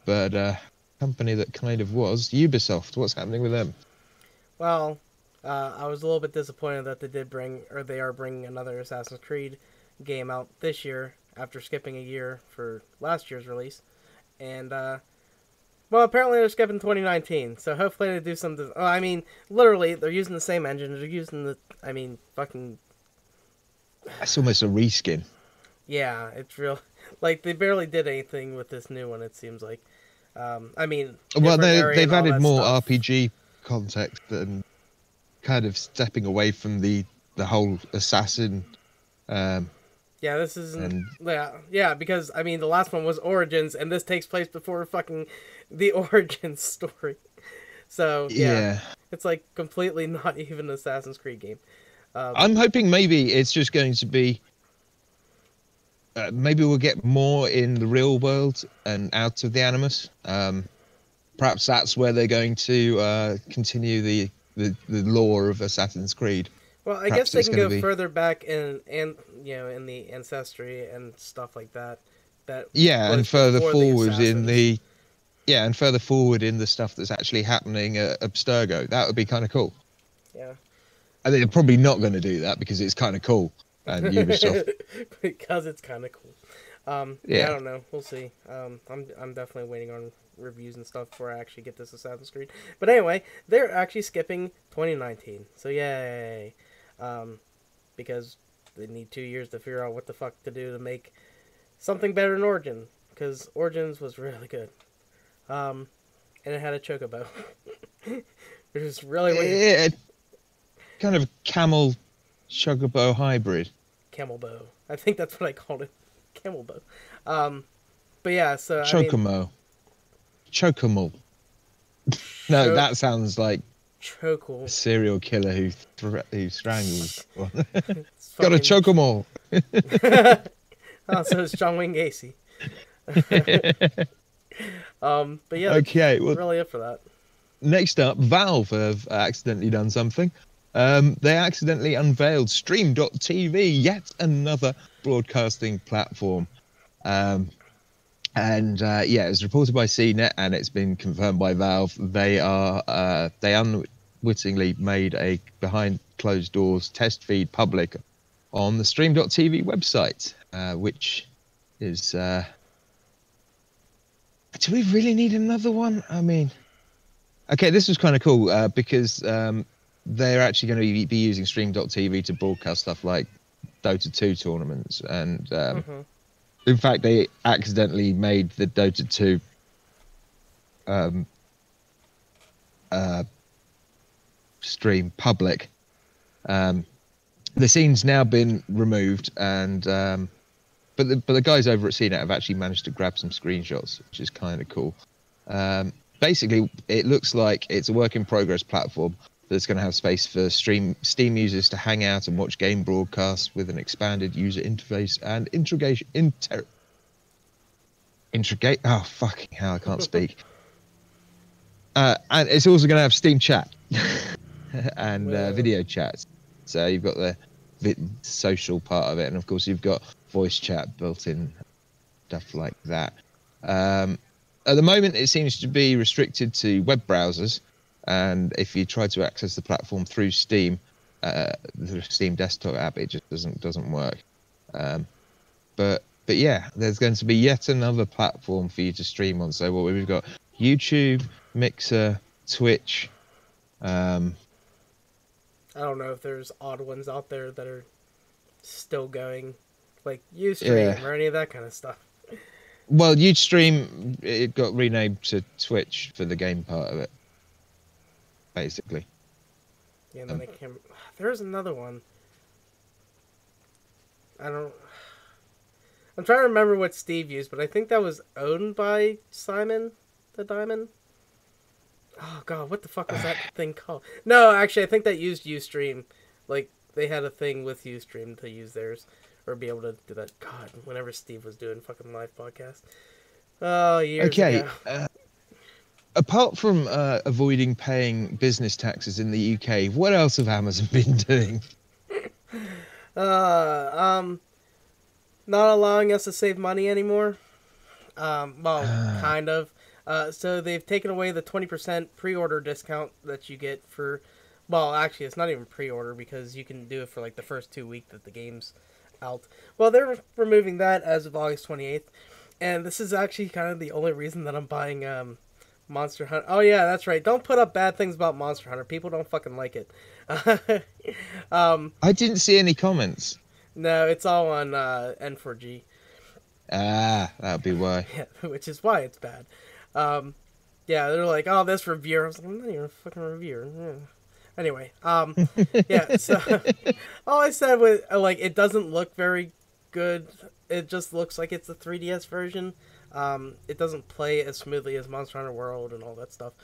but a company that kind of was, Ubisoft. What's happening with them? Well, I was a little bit disappointed that they are bringing another Assassin's Creed game out this year after skipping a year for last year's release, and Well, apparently they're skipping 2019, so hopefully they do something. Oh, I mean, literally, they're using the same engine. They're using the, I mean, fucking. That's almost a reskin. Yeah, it's real. Like, they barely did anything with this new one, it seems like. I mean, Well, different area they've and all added that more stuff. RPG context and kind of stepping away from the whole assassin. Yeah, this isn't. And Yeah, because, I mean, the last one was Origins, and this takes place before fucking the Origins story. So, yeah. It's like completely not even an Assassin's Creed game. I'm hoping maybe it's just going to be. Maybe we'll get more in the real world and out of the Animus. Perhaps that's where they're going to continue the lore of Assassin's Creed. Well, I guess they can go further back in in the ancestry and stuff like that. And further forward in the and further forward in the stuff that's actually happening at Abstergo. That would be kind of cool. Yeah. I think they're probably not going to do that because it's kind of cool. And Ubisoft. Because it's kind of cool. I don't know. We'll see. I'm definitely waiting on reviews and stuff before I actually get this Assassin's Creed. But anyway, they're actually skipping 2019. So yay. Because they need 2 years to figure out what the fuck to do to make something better than Origin. Because Origins was really good. And it had a chocobo. It was really weird. Kind of camel chocobo hybrid. Camel bow. I think that's what I called it. Camel bow. But yeah, so Chocomo. Chocomo. No, that sounds like a serial killer who strangles one. Got a chocomo. Oh, so it's John Wayne Gacy. But yeah, okay, well, really it for that. Next up, Valve have accidentally done something. They accidentally unveiled Stream.tv, yet another broadcasting platform. It was reported by CNET and it's been confirmed by Valve. They unwittingly made a behind closed doors test feed public on the Stream.tv website, which is. Do we really need another one? I mean, okay, this was kind of cool because they're actually going to be using Stream.tv to broadcast stuff like Dota 2 tournaments. And in fact, they accidentally made the Dota 2 stream public. The scene's now been removed, and but the guys over at CNET have actually managed to grab some screenshots, which is kind of cool. Basically, it looks like it's a work in progress platform that's going to have space for Steam users to hang out and watch game broadcasts with an expanded user interface and oh fucking hell, I can't speak. And it's also going to have Steam chat and video chats. So you've got the social part of it, and of course you've got voice chat built in, stuff like that. At the moment, it seems to be restricted to web browsers. And if you try to access the platform through Steam, the Steam desktop app, it just doesn't work. But yeah, there's going to be yet another platform for you to stream on. So we've got YouTube, Mixer, Twitch. I don't know if there's odd ones out there that are still going, like Ustream or any of that kind of stuff. Well, Ustream, it got renamed to Twitch for the game part of it. Basically. Yeah, and then it came. There's another one. I'm trying to remember what Steve used, but I think that was owned by Simon the Diamond. Oh god, what the fuck was that thing called? No, actually, I think that used Ustream. Like, they had a thing with Ustream to use theirs, or be able to do that. God, whenever Steve was doing fucking live podcast. Oh, years ago. Apart from avoiding paying business taxes in the UK, what else have Amazon been doing? Not allowing us to save money anymore. Kind of. So they've taken away the 20% pre-order discount that you get for... Well, actually, it's not even pre-order because you can do it for like the first 2 weeks that the game's out. Well, they're removing that as of August 28th. And this is actually kind of the only reason that I'm buying Monster Hunter. Oh yeah, that's right. Don't put up bad things about Monster Hunter. People don't fucking like it. I didn't see any comments. No, it's all on N4G. Ah, that'd be why. Yeah, which is why it's bad. Yeah, they're like, oh, this reviewer. I was like, I'm not even a fucking reviewer. Yeah. Anyway, yeah. So all I said was like, it doesn't look very good. It just looks like it's the 3DS version. It doesn't play as smoothly as Monster Hunter World and all that stuff.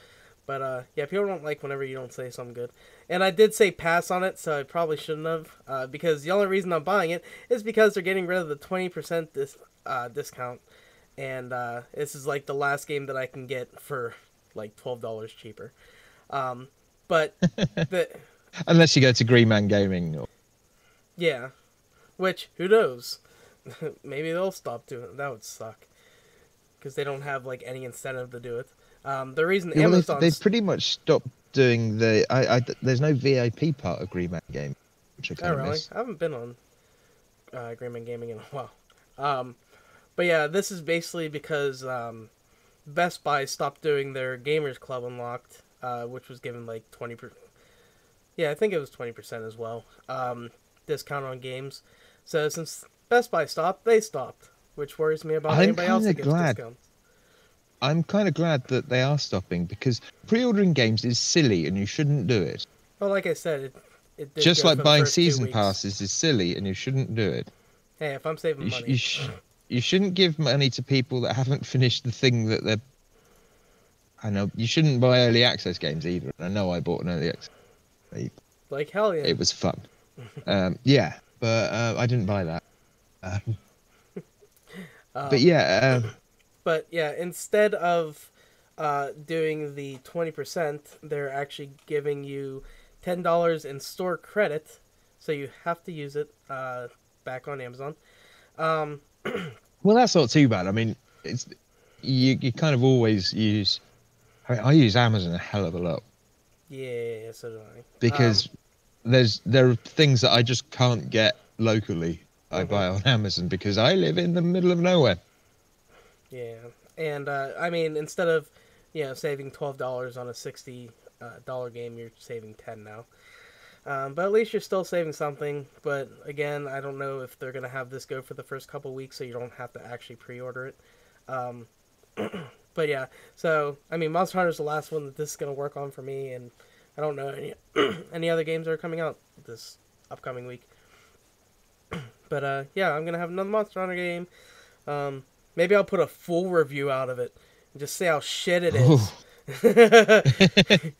But yeah, people don't like whenever you don't say something good. And I did say pass on it, so I probably shouldn't have. Because the only reason I'm buying it is because they're getting rid of the 20% discount. And this is like the last game that I can get for like $12 cheaper. But the Unless you go to Green Man Gaming. Or... yeah, which who knows? Maybe they'll stop doing it. That would suck because they don't have like any incentive to do it. The reason Yeah, well, Amazon they've pretty much stopped doing the. There's no VIP part of Green Man Gaming, which I kind of really? miss. I haven't been on Green Man Gaming in a while. But yeah, this is basically because Best Buy stopped doing their Gamers Club Unlocked, which was given like 20%. Yeah, I think it was 20% as well. Discount on games. So since Best Buy stopped, they stopped, which worries me about anybody else that gives discounts. I'm kind of glad that they are stopping because pre-ordering games is silly and you shouldn't do it. Well, like I said, it did just go like for the buying first 2 season weeks. passes is silly and you shouldn't do it. Hey, if I'm saving money, you shouldn't give money to people that haven't finished the thing that they're. I know you shouldn't buy early access games either. I know I bought an early access. Like hell yeah, it was fun. Yeah, but I didn't buy that. But yeah. But yeah, instead of doing the 20%, they're actually giving you $10 in store credit, so you have to use it back on Amazon. Well, that's not too bad. I mean, it's you kind of always use. I use Amazon a hell of a lot. Yeah, so do I. Because there are things that I just can't get locally. I buy on Amazon because I live in the middle of nowhere. Yeah, and I mean, instead of saving $12 on a $60 game, you're saving $10 now. But at least you're still saving something. But again, I don't know if they're gonna have this go for the first couple weeks, so you don't have to actually pre-order it. But yeah, so I mean, Monster Hunter is the last one that this is gonna work on for me, and I don't know any other games that are coming out this upcoming week. But yeah, I'm gonna have another Monster Hunter game. Maybe I'll put a full review out of it and just say how shit it is. And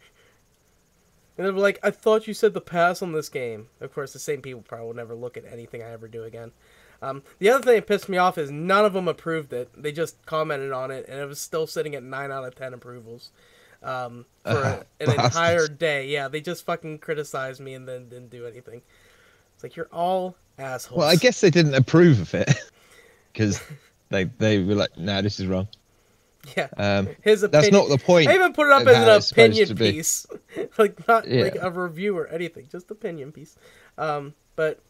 they'll be like, I thought you said the pass on this game. Of course, the same people probably will never look at anything I ever do again. The other thing that pissed me off is none of them approved it. They just commented on it, and it was still sitting at 9 out of 10 approvals for an entire day. Yeah, they just fucking criticized me and then didn't do anything. It's like, you're all assholes. Well, I guess they didn't approve of it because they were like, "No, this is wrong." Yeah, his opinion. That's not the point. I even put it up as an opinion piece, like not like a review or anything, just opinion piece. But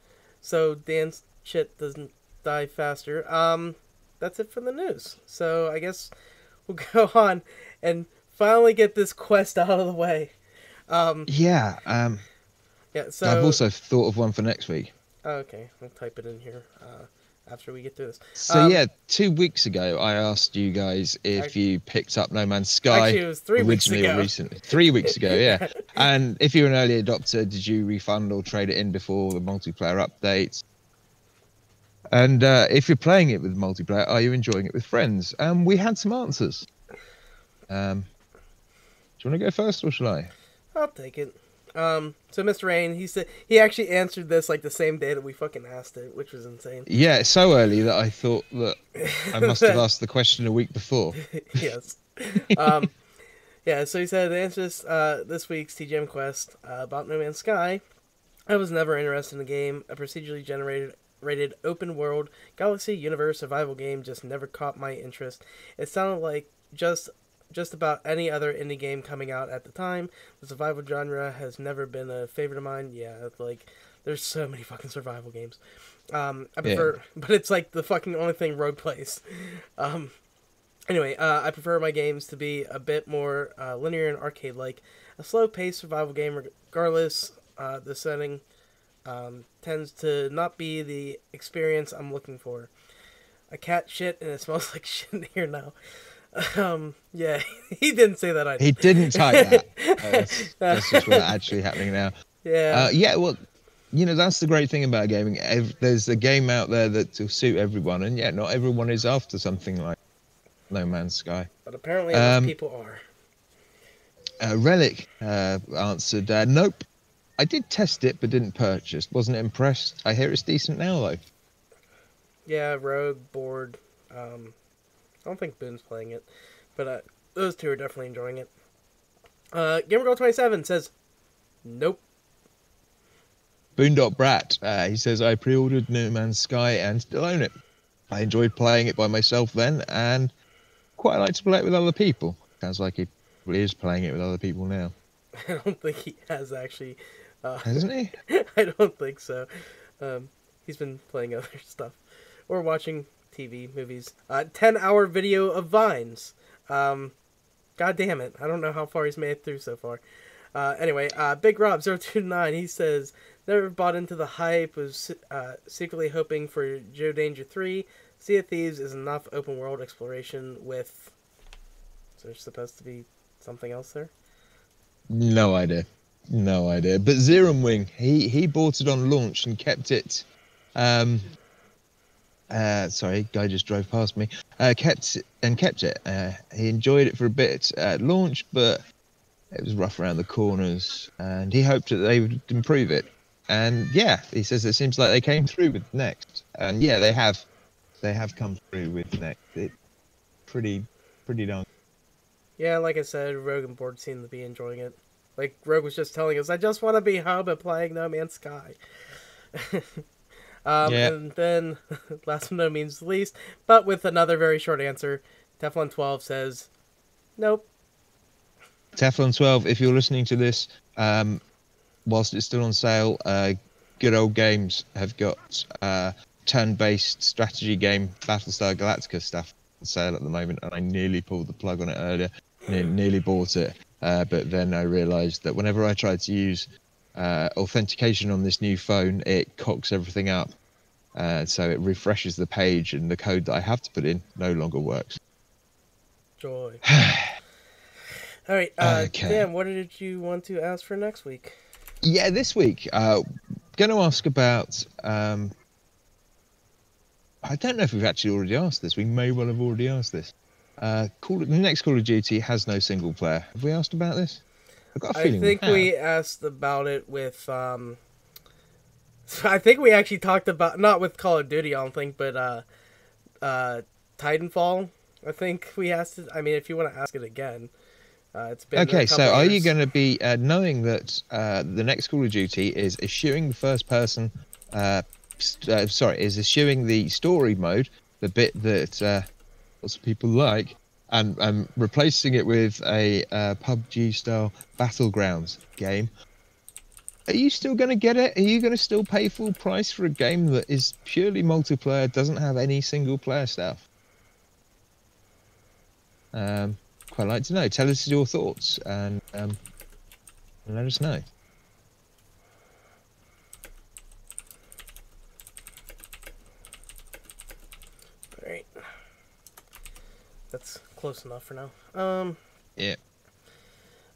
so Dan's shit doesn't die faster. That's it for the news. So I guess we'll go on and finally get this quest out of the way. Yeah. Yeah. So I've also thought of one for next week. Okay, I'll type it in here after we get through this. So yeah, 2 weeks ago I asked you guys if you picked up No Man's Sky. Actually, it was 3 weeks ago. Recently. 3 weeks ago, yeah. And if you're an early adopter, did you refund or trade it in before the multiplayer updates? And if you're playing it with multiplayer, are you enjoying it with friends? We had some answers. Do you want to go first, or shall I? I'll take it. So Mr. Rain, he said he actually answered this like the same day that we fucking asked it, which was insane. Yeah, it's so early that I thought that I must have asked the question a week before. Yes. Yeah, so he said the answer is this week's TGM quest about No Man's Sky. I was never interested in the game. A procedurally generated open world galaxy universe survival game just never caught my interest. It sounded like just about any other indie game coming out at the time. The survival genre has never been a favorite of mine. Yeah, like, there's so many fucking survival games. I prefer, but it's like the fucking only thing Rogue plays. Anyway, I prefer my games to be a bit more linear and arcade-like. A slow-paced survival game, regardless the setting, tends to not be the experience I'm looking for. A cat shit and it smells like shit in here now. Yeah, he didn't say that He either. didn't type that. That's just what's actually happening now. Yeah. Yeah, well, that's the great thing about gaming. There's a game out there that will suit everyone, and yet not everyone is after something like No Man's Sky. But apparently enough people are. Relic answered, nope. I did test it, but didn't purchase. Wasn't impressed. I hear it's decent now, though. Yeah, Rogue, Board. I don't think Boone's playing it, but those two are definitely enjoying it. GamerGirl27 says, nope. Boondot Brat, he says, I pre-ordered No Man's Sky and still own it. I enjoyed playing it by myself then, and quite like to play it with other people. Sounds like he is playing it with other people now. I don't think he has actually. Hasn't he? I don't think so. He's been playing other stuff. Or watching TV, movies. 10-hour video of Vines. God damn it. I don't know how far he's made it through so far. Anyway, Big Rob029, he says, never bought into the hype, was secretly hoping for Joe Danger 3. Sea of Thieves is enough open world exploration with... Is there supposed to be something else there? No idea. But Zerum Wing, he bought it on launch and kept it. Sorry, guy just drove past me. Kept it. He enjoyed it for a bit at launch, but it was rough around the corners, and he hoped that they would improve it. And yeah, he says it seems like they came through with Next, and yeah, they have come through with Next. It's pretty darn. Yeah, like I said, Rogue and Board seem to be enjoying it. Like Rogue was just telling us, I just want to be home and playing No Man's Sky. Yeah. And then, last but no means least, but with another very short answer, Teflon12 says, nope. Teflon 12, if you're listening to this, whilst it's still on sale, Good Old Games have got turn-based strategy game Battlestar Galactica stuff on sale at the moment, and I nearly pulled the plug on it earlier, nearly bought it, but then I realised that whenever I tried to use authentication on this new phone, it cocks everything up, so it refreshes the page, and the code that I have to put in no longer works. Joy. All right, Okay. Dan, what did you want to ask for next week? Yeah, this week, going to ask about... I don't know if we've actually already asked this. We may well have already asked this. The next Call of Duty has no single player. Have we asked about this? I've got a feeling I think we asked about it with... I think we actually talked about... Not with Call of Duty, I don't think, but Titanfall. I think we asked it. I mean, if you want to ask it again... it's been okay, so are years. you going to be knowing that the next Call of Duty is eschewing the first person, is eschewing the story mode, the bit that lots of people like, and replacing it with a PUBG style Battlegrounds game? Are you still going to get it? Are you going to still pay full price for a game that is purely multiplayer, doesn't have any single player stuff? Quite like to know. Tell us your thoughts and let us know. All right, that's close enough for now. Yeah.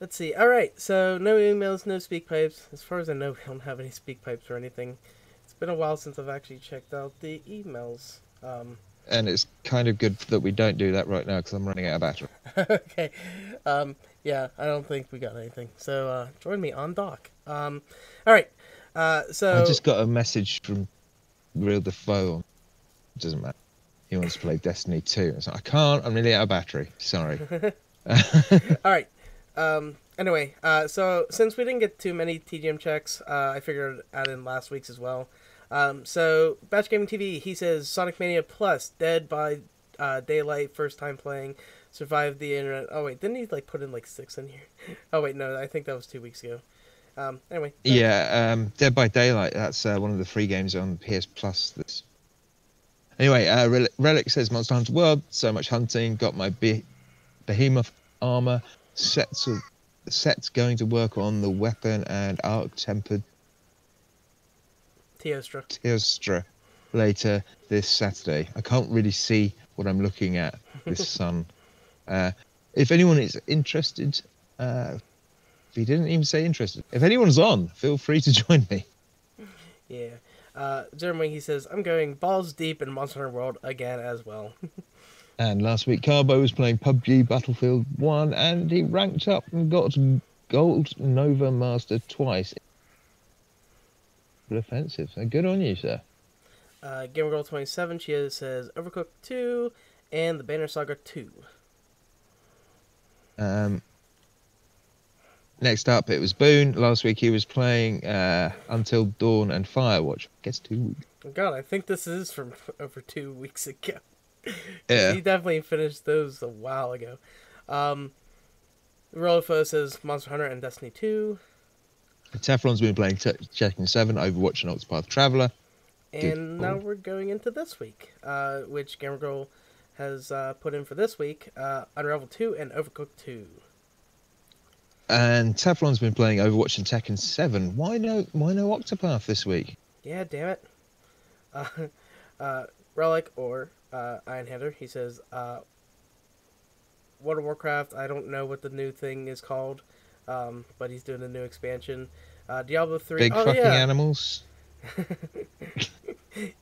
Let's see. All right, so no emails, no speak pipes. As far as I know, we don't have any speak pipes or anything. It's been a while since I've actually checked out the emails. And it's kind of good that we don't do that right now because I'm running out of battery. Okay. Yeah, I don't think we got anything. So join me on dock. All right. So I just got a message from Real Defoe. It doesn't matter. He wants to play Destiny 2. I was like, I can't. I'm nearly out of battery. Sorry. all right. Anyway, so since we didn't get too many TGM checks, I figured I'd add in last week's as well. So Batch Gaming TV, he says Sonic Mania Plus, Dead by Daylight, first time playing, survived the internet. Oh wait, didn't he like put in like 6 in here? Oh wait, no, I think that was 2 weeks ago. Anyway. Yeah, Dead by Daylight. That's one of the free games on PS Plus. Anyway, Relic says Monster Hunter World. So much hunting. Got my behemoth armor. Sets going to work on the weapon and arc tempered Teostra later this Saturday. I can't really see what I'm looking at this sun. If anyone is interested, he didn't even say interested. If anyone's on, feel free to join me. Yeah. Jeremy, he says, I'm going balls deep in Monster Hunter World again as well. And last week, Carbo was playing PUBG Battlefield 1, and he ranked up and got Gold Nova Master twice. Offensive. So good on you, sir. GamerGirl27, she says Overcooked 2 and the Banner Saga 2. Next up, it was Boone. Last week he was playing Until Dawn and Firewatch. I guess 2 weeks. God, I think this is from over 2 weeks ago. Yeah. He definitely finished those a while ago. Rolofo says Monster Hunter and Destiny 2. Teflon's been playing Tekken 7, Overwatch, and Octopath Traveler. And now we're going into this week, which Gamer Girl has put in for this week, Unravel 2 and Overcooked 2. And Teflon's been playing Overwatch and Tekken 7. Why no Octopath this week? Yeah, damn it. Relic or Ironhander, he says, World of Warcraft, I don't know what the new thing is called, but he's doing a new expansion. Diablo 3. Big fucking animals.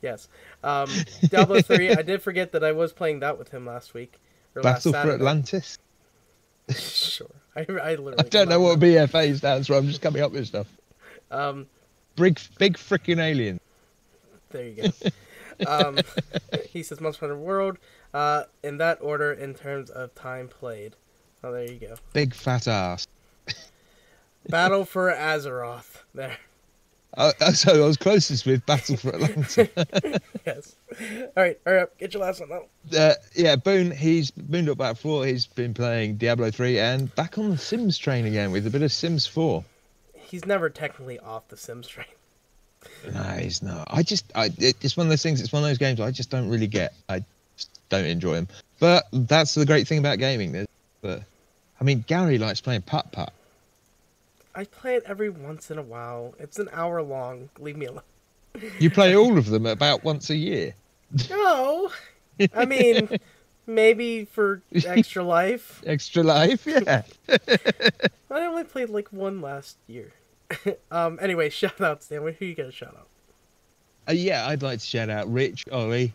Yes. Diablo 3, I did forget that I was playing that with him last week. Battle for Atlantis? Sure. I literally I don't know what BFA stands for. I'm just coming up with stuff. Big freaking alien. There you go. He says Monster Hunter World, in that order in terms of time played. Oh, there you go. Big fat ass. Battle for Azeroth. There. So I was closest with Battle for Atlantis. Yes. All right, hurry up. Get your last one out. Yeah, Boone, he's boomed up back 4. He's been playing Diablo 3 and back on the Sims train again with a bit of Sims 4. He's never technically off the Sims train. No, he's not. It's one of those things. It's one of those games I just don't really get. I just don't enjoy them. But that's the great thing about gaming. But I mean, Gary likes playing putt-putt. I play it every once in a while. It's an hour long. Leave me alone. You play all of them about once a year. No. I mean, maybe for Extra Life. Extra Life, yeah. I only played like one last year. Anyway, shout outs, Dan. Who you got to shout out? Yeah, I'd like to shout out Rich, Ollie,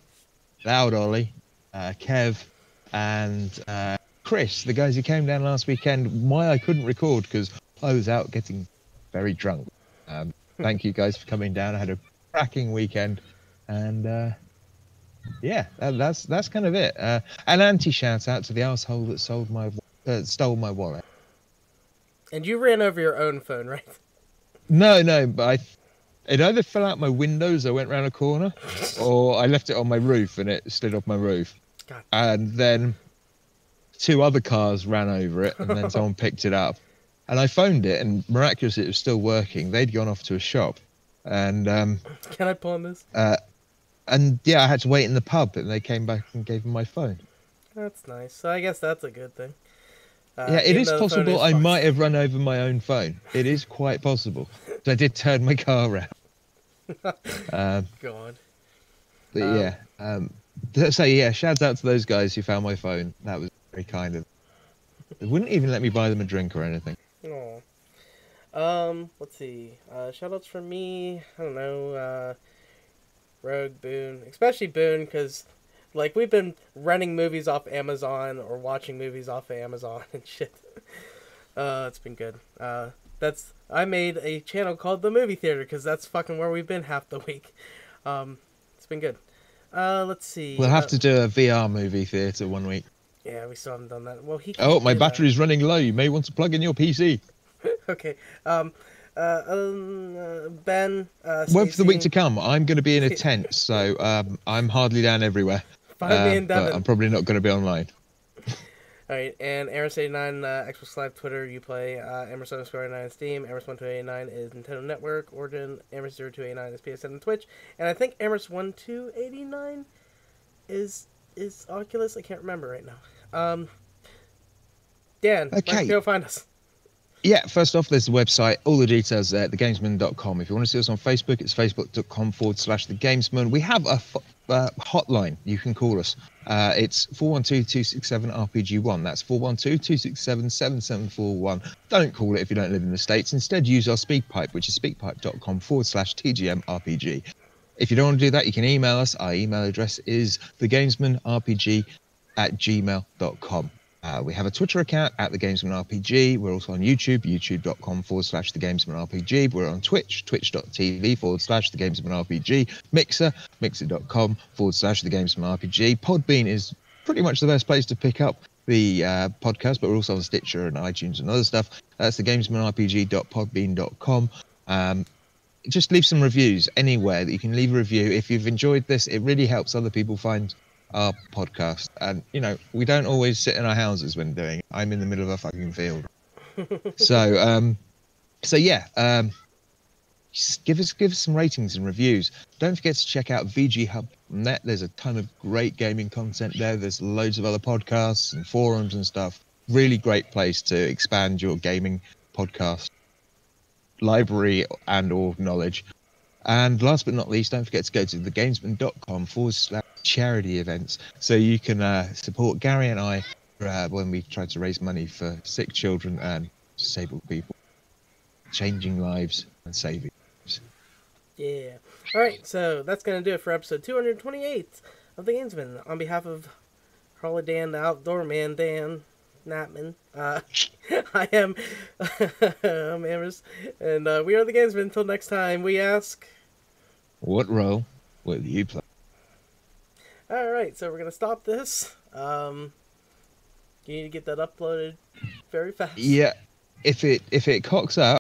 Loud Ollie, Kev, and Chris, the guys who came down last weekend. Why I couldn't record because I was out getting very drunk. Thank you guys for coming down. I had a cracking weekend, and yeah, that's kind of it. An anti-shout out to the asshole that stole my wallet. And you ran over your own phone, right? No, but it either fell out my windows, I went round a corner, or I left it on my roof and it slid off my roof. God. And then 2 other cars ran over it, and then someone picked it up. And I phoned it, and miraculously it was still working. They'd gone off to a shop. And can I pawn this? And yeah, I had to wait in the pub, and they came back and gave me my phone. That's nice. So I guess that's a good thing. Yeah, it is possible I might have run over my own phone. It is quite possible. So I did turn my car around. Go on. But yeah. So yeah, shout out to those guys who found my phone. That was very kind of them. They wouldn't even let me buy them a drink or anything. Oh. Let's see. Shout outs from me. I don't know. Rogue, Boone. Especially Boone, because like we've been renting movies off Amazon or watching movies off of Amazon and shit. It's been good. I made a channel called The Movie Theater because that's fucking where we've been half the week. It's been good. Let's see. We'll have to do a VR movie theater one week. Yeah, we still haven't done that. Well, my battery's running low. You may want to plug in your PC. Okay. Ben. Wait for the week to come. I'm going to be in a tent, so I'm hardly down everywhere. Find me in Devon. But I'm probably not going to be online. All right, and Amos89, Xbox Live, Twitter, Uplay, Amos_89 is Steam, Amos1289 is Nintendo Network, Origin, Amos0289 is PSN and Twitch, and I think Amos1289 is Oculus? I can't remember right now. Dan, where can Okay. people find us? Yeah, first off, there's the website. All the details there at thegamesman.com. If you want to see us on Facebook, it's facebook.com/thegamesman. We have a hotline. You can call us. It's 412-267-RPG1. That's 412-267-7741. Don't call it if you don't live in the States. Instead, use our SpeakPipe, which is speakpipe.com/TGMRPG. If you don't want to do that, you can email us. Our email address is thegamesmanrpg@gmail.com. We have a Twitter account at The Gamesman RPG. We're also on YouTube, youtube.com/The Gamesman RPG. We're on Twitch, twitch.tv/The Gamesman RPG. Mixer, mixer.com/The Gamesman RPG. Podbean is pretty much the best place to pick up the podcast, but we're also on Stitcher and iTunes and other stuff. That's thegamesmanrpg.podbean.com. Just leave some reviews anywhere that you can leave a review. If you've enjoyed this, it really helps other people find our podcast. And we don't always sit in our houses when doing it. I'm in the middle of a fucking field. So just give us some ratings and reviews. Don't forget to check out VGHub.net. There's a ton of great gaming content there. There's loads of other podcasts and forums and stuff. Really great place to expand your gaming podcast library and or knowledge. And last but not least, don't forget to go to thegamesman.com/charity events so you can support Gary and I when we try to raise money for sick children and disabled people, changing lives and saving lives. Yeah. All right, so that's going to do it for episode 228 of The Gamesmen. On behalf of Harley Dan, the Outdoor Man, Dan Natman, I am I'm Amherst, and we are The Gamesmen. Until next time, we ask... What role will you play? Alright, so we're going to stop this. You need to get that uploaded very fast. Yeah, if it cocks up,